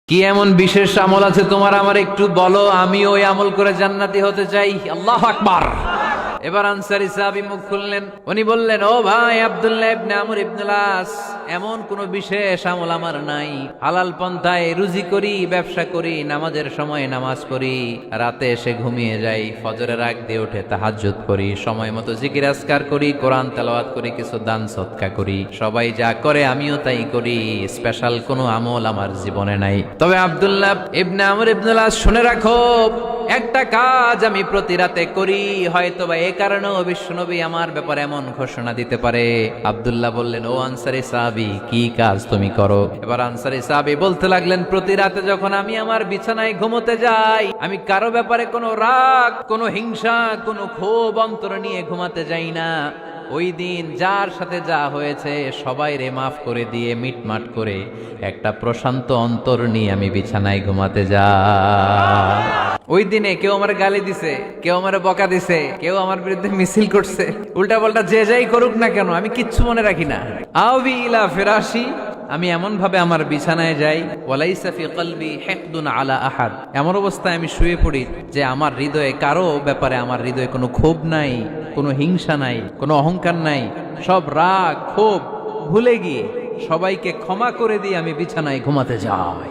কি এমন বিশেষ আমল আছে তোমার, আমার একটু বলো, আমি ওই আমল করে জান্নাতি হতে চাই। আল্লাহু আকবার। এবার আনসারী সাহাবী মুখ খুললেন, উনি বললেন, ও ভাই আব্দুল্লাহ ইবনে আমর ইবনে আস, এমন কোন বিশেষ আমল আমার নাই। হালাল পন্থায় রুজি করি, ব্যবসা করি, নামাজের সময় নামাজ পড়ি, রাতে এসে ঘুমিয়ে যাই, ফজরের আগ দিয়ে উঠে তাহাজ্জুদ করি, সময় মতো জিকির আজকার করি, কোরআন তেলাওয়াত করি, কিছু দান সদকা করি। সবাই যা করে আমিও তাই করি, স্পেশাল কোনো আমল আমার জীবনে নাই। তবে আব্দুল্লাহ ইবনে আমর ইবনে আস, শুনে রাখো, একটা কাজ আমি প্রতি রাতে করি, হয়তোবা এই কারণেও বিশ্বনবী আমার ব্যাপারে এমন ঘোষণা দিতে পারে। আব্দুল্লাহ বললেন, ও আনসারী সাহাবী, কি কাজ তুমি করো? এবার আনসারী সাহাবী বলতে লাগলেন, প্রতি রাতে যখন আমি আমার বিছানায় ঘুমোতে যাই, আমি কারো ব্যাপারে কোনো রাগ, কোনো হিংসা, কোনো ক্ষোভ অন্তরে নিয়ে ঘুমাতে যাই না। ওই দিন যার সাথে যা হয়েছে সবাই রে মাফ করে দিয়ে মিটমাট করে একটা প্রশান্ত অন্তর নিয়ে আমি বিছানায় ঘুমাতে যাই। ওই দিনে কেউ আমার গালি দিছে, কেউ আমার বকা দিছে, কেউ আমার বিরুদ্ধে মিছিল করছে, উল্টা পাল্টা যে যাই করুক না কেন, আমি কিচ্ছু মনে রাখি না। আওবি ইলা ফিরাশি, আমি এমন ভাবে আমার বিছানায় যাই, ওয়ালাইসা ফি কলবি হিকদুন আলা আহাদ, এমন অবস্থায় আমি শুয়ে পড়ি যে আমার হৃদয়ে কারো ব্যাপারে, আমার হৃদয়ে কোনো ক্ষোভ নাই, কোনো হিংসা নাই, কোনো অহংকার নাই, সব রাগ ক্ষোভ ভুলে গিয়ে সবাইকে ক্ষমা করে দিয়ে আমি বিছানায় ঘুমাতে যাই।